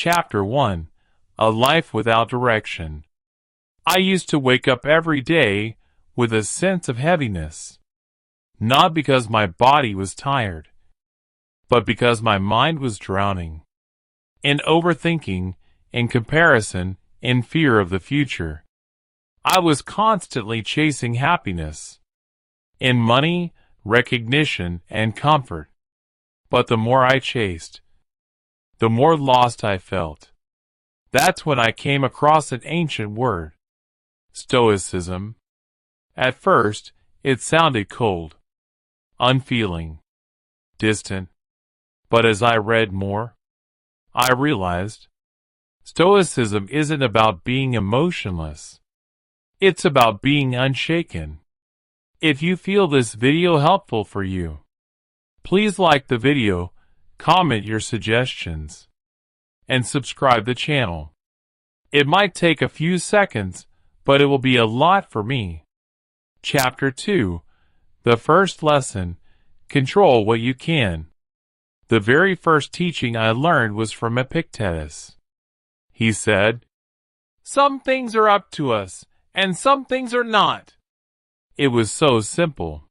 Chapter 1. A Life Without Direction. I used to wake up every day with a sense of heaviness. Not because my body was tired, but because my mind was drowning in overthinking, in comparison, in fear of the future. I was constantly chasing happiness in money, recognition, and comfort. But the more I chased, the more lost I felt. That's when I came across an ancient word, Stoicism. At first, it sounded cold, unfeeling, distant. But as I read more, I realized Stoicism isn't about being emotionless. It's about being unshaken. If you feel this video helpful for you, please like the video, comment your suggestions, and subscribe the channel. It might take a few seconds, but it will be a lot for me. Chapter 2. The first lesson, control what you can. The very first teaching I learned was from Epictetus. He said, "Some things are up to us, and some things are not." It was so simple,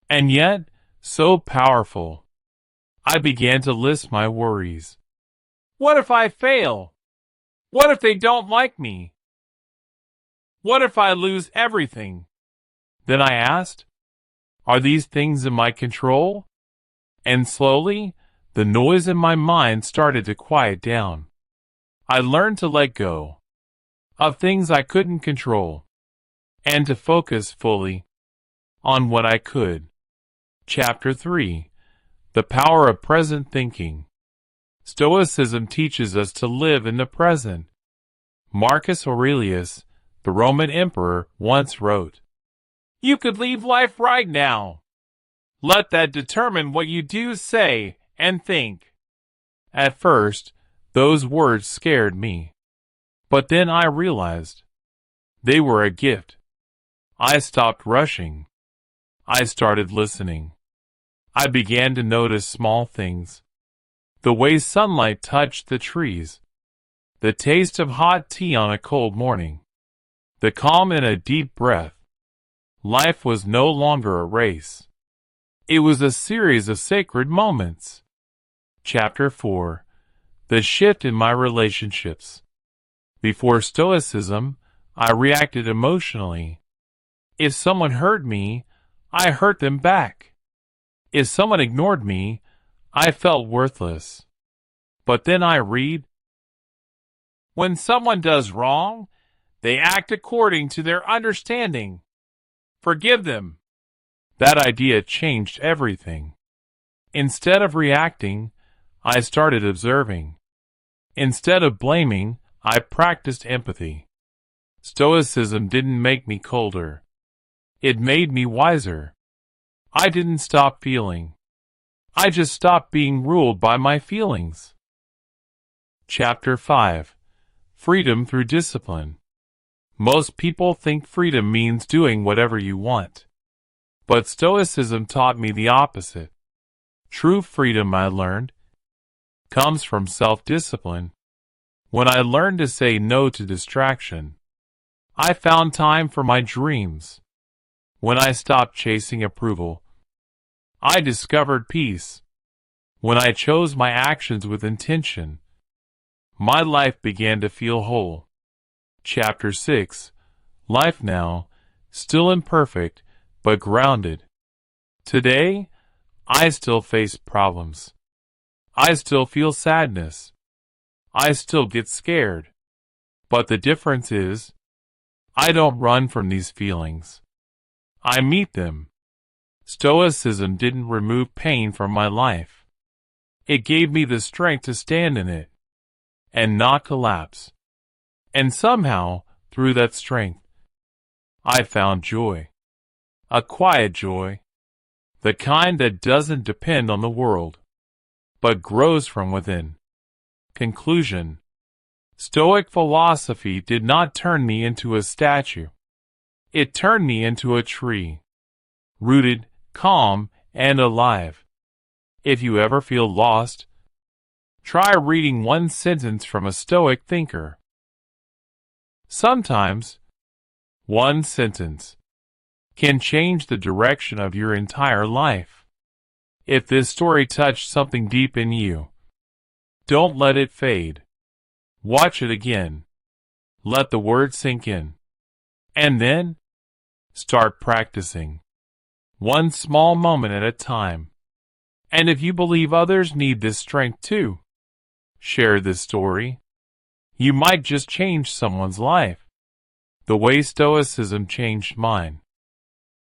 and yet so powerful. I began to list my worries. What if I fail? What if they don't like me? What if I lose everything? Then I asked, are these things in my control? And slowly, the noise in my mind started to quiet down. I learned to let go of things I couldn't control and to focus fully on what I could. Chapter 3. The Power of Present Thinking. Stoicism teaches us to live in the present. Marcus Aurelius, the Roman emperor, once wrote, "You could leave life right now. Let that determine what you do, say, and think." At first, those words scared me. But then I realized they were a gift. I stopped rushing. I started listening. I began to notice small things. The way sunlight touched the trees. The taste of hot tea on a cold morning. The calm in a deep breath. Life was no longer a race. It was a series of sacred moments. Chapter 4. The shift in my relationships. Before Stoicism, I reacted emotionally. If someone hurt me, I hurt them back. If someone ignored me, I felt worthless. But then I read, when someone does wrong, they act according to their understanding. Forgive them. That idea changed everything. Instead of reacting, I started observing. Instead of blaming, I practiced empathy. Stoicism didn't make me colder. It made me wiser. I didn't stop feeling. I just stopped being ruled by my feelings. Chapter 5. Freedom through discipline. Most people think freedom means doing whatever you want. But Stoicism taught me the opposite. True freedom, I learned, comes from self-discipline. When I learned to say no to distraction, I found time for my dreams. When I stopped chasing approval, I discovered peace. When I chose my actions with intention, my life began to feel whole. Chapter 6. Life now, still imperfect, but grounded. Today, I still face problems. I still feel sadness. I still get scared. But the difference is, I don't run from these feelings. I meet them. Stoicism didn't remove pain from my life. It gave me the strength to stand in it and not collapse. And somehow, through that strength, I found joy. A quiet joy. The kind that doesn't depend on the world, but grows from within. Conclusion. Stoic philosophy did not turn me into a statue. It turned me into a tree. Rooted, calm, and alive. If you ever feel lost, Try reading one sentence from a Stoic thinker. Sometimes, one sentence can change the direction of your entire life. If this story touched something deep in you, don't let it fade. Watch it again. Let the words sink in. And then, start practicing. One small moment at a time. And if you believe others need this strength too, share this story. You might just change someone's life, the way Stoicism changed mine.